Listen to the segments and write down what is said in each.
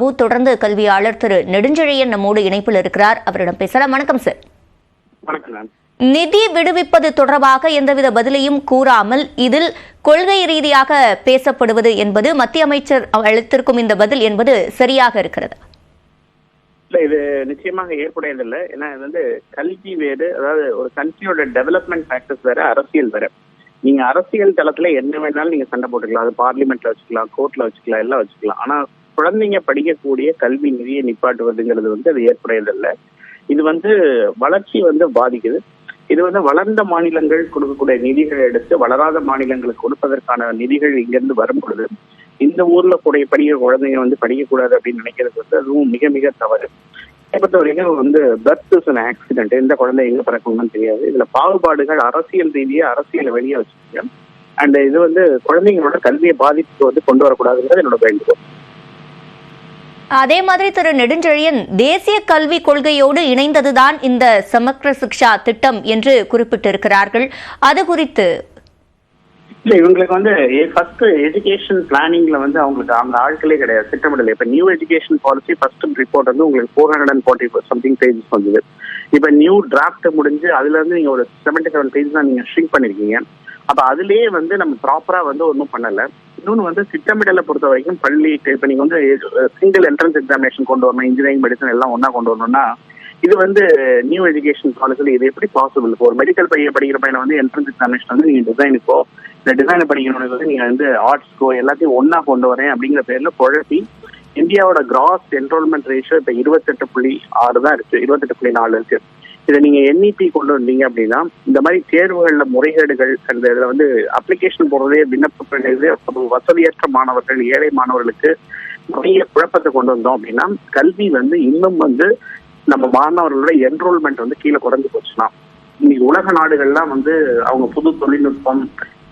தொடர்ந்து கல்வியாளர் திரு நெடுஞ்செழியன் நம்மோடு இணைப்பில் இருக்கிறார். அவரிடம் பேசலாம். வணக்கம் சார். வணக்கம். நிதி விடுவிப்பது தொடர்பாக எந்தவித பதிலையும் கூறாமல் இதில் கொள்கை ரீதியாக பேசப்படுவது என்பது மத்திய அமைச்சர் அளித்திருக்கும் இந்த பதில் என்பது சரியாக இருக்கிறது? இல்ல, இது நிச்சயமாக ஏற்புடையதில்லை. ஏன்னா இது வந்து கல்வி வேறு, அதாவது ஒரு கண்ட்ரியோட டெவலப்மெண்ட் ஃபேக்டர்ஸ் வேற, அரசியல் வேற. நீங்க அரசியல் தளத்துல என்ன வேணாலும் நீங்க சண்டை போட்டுக்கலாம். அது பார்லிமெண்ட்ல வச்சுக்கலாம், கோர்ட்ல வச்சுக்கலாம், எல்லாம் வச்சுக்கலாம். ஆனா குழந்தைங்க படிக்கக்கூடிய கல்வி நிதியை நிப்பாட்டுவதுங்கிறது வந்து அது ஏற்புடையதில்லை. இது வந்து வளர்ச்சி வந்து பாதிக்குது. இது வந்து வளர்ந்த மாநிலங்கள் கொடுக்கக்கூடிய நிதிகளை எடுத்து வளராத மாநிலங்களுக்கு கொடுப்பதற்கான நிதிகள் இங்கிருந்து வரும் பொழுது இந்த ஊர்ல படிக்கிற குழந்தைங்க வந்து படிக்கக்கூடாது அப்படின்னு நினைக்கிறது வந்து அதுவும் மிக மிக தவறு. பொறுத்த வரைக்கும் வந்து பர்த் இஸ் அன் ஆக்சிடென்ட். எந்த குழந்தை எங்க பிறக்கணும்னு தெரியாது. இதுல பாகுபாடுகள் அரசியல் ரீதியா அரசியலை வெளியே வச்சுருக்கீங்க. அண்ட் இது வந்து குழந்தைங்களோட கல்வியை பாதிப்பு வந்து கொண்டு வரக்கூடாதுங்கிறது என்னோட வேண்டுகோள். அதே மாதிரி திரு நெடுஞ்செழியன், தேசிய கல்விக் கொள்கையோடு இணைந்ததுதான் இந்த சமக்ர சிக்ஷா திட்டம் என்று குறிப்பிட்டிருக்கிறார்கள். அது குறித்து இல்ல, இவங்களுக்கு வந்து ஃபர்ஸ்ட் எஜுகேஷன் பிளானிங்ல வந்து அவங்களுக்கு அந்த ஆட்களே கிடையாது, திட்டமிடல. இப்ப new education policy first report வந்து உங்களுக்கு 440 சம்திங் பேஜஸ் வந்தது. இப்ப நியூ டிராஃப்ட் முடிஞ்சு அதுல இருந்து நீங்க ஒரு 77 பேஜஸ் தான் நீங்க ஷ்ரிங்க் பண்ணிருக்கீங்க. அப்ப அதுலயே வந்து நம்ம ப்ராப்பரா வந்து ஒன்றும் பண்ணல. இன்னொன்னு வந்து திட்டமிடலை பொறுத்த வரைக்கும் பள்ளிக்கு இப்ப நீங்க வந்து சிங்கிள் என்ட்ரன்ஸ் எக்ஸாமினேஷன் கொண்டு வரணும், இன்ஜினியரிங் மெடிசன் எல்லாம் ஒன்னா கொண்டு வரணும்னா இது வந்து நியூ எஜுகேஷன் பாலிசியில் இது எப்படி பாசிபிள்? இப்போ ஒரு மெடிக்கல் படிக்கிற பையனை வந்து என்ட்ரன்ஸ் எக்ஸாமினேஷன் வந்து நீங்க டிசைனுக்கோ இந்த டிசைனை படிக்கணும் வந்து நீங்க வந்து ஆர்ட்ஸ்க்கோ எல்லாத்தையும் ஒன்னா கொண்டு வரேன் அப்படிங்கிற பேர்ல குழப்பி இந்தியாவோட கிராஸ் என்ரோல்மெண்ட் ரேஷியோ இப்ப 28.6 தான் இருக்கு, 28.4 இருக்கு. இதை நீங்க என்இபி கொண்டு வந்தீங்க அப்படின்னா இந்த மாதிரி தேர்வுகள்ல முறைகேடுகள் அந்த இதுல வந்து அப்ளிகேஷன் போடுறதே விண்ணப்ப வசதியற்ற மாணவர்கள், ஏழை மாணவர்களுக்கு நிறைய குழப்பத்தை கொண்டு வந்தோம் அப்படின்னா கல்வி வந்து இன்னும் வந்து நம்ம மாணவர்களோட என்ரோல்மெண்ட் வந்து கீழே குறைஞ்சு போச்சுன்னா இன்னைக்கு உலக நாடுகள்லாம் வந்து அவங்க புது தொழில்நுட்பம்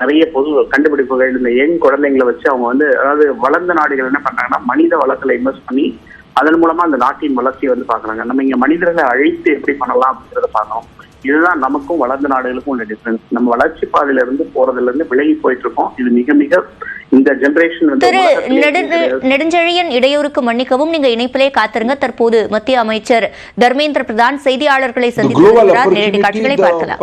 நிறைய பொது கண்டுபிடிப்புகள் இந்த யங் குழந்தைங்களை வச்சு அவங்க வந்து, அதாவது வளர்ந்த நாடுகள் என்ன பண்றாங்கன்னா மனித வளத்துல இன்வெஸ்ட் பண்ணி அதன் மூலமா அந்த நாட்டின் வளர்ச்சியை வந்து பாக்குறாங்க. நம்ம இங்க மனிதர்களை அழித்து எப்படி பண்ணலாம் அப்படிங்கிறத பார்க்கணும். இதுதான் நமக்கும் வளர்ந்த நாடுகளுக்கும் உள்ள டிஃபரன்ஸ். நம்ம வளர்ச்சி பாதையில இருந்து போறதுல இருந்து விலகி போயிட்டு இருக்கோம். இது மிக மிக இந்த ஜெனரேஷன் வந்து. நெடுஞ்செழியன், இடையூறுக்கு மன்னிக்கவும், நீங்க இணைப்பிலே காத்திருங்க. தற்போது மத்திய அமைச்சர் தர்மேந்திர பிரதான் செய்தியாளர்களை சந்தித்து நேரடி காட்சிகளை பார்க்கலாம்.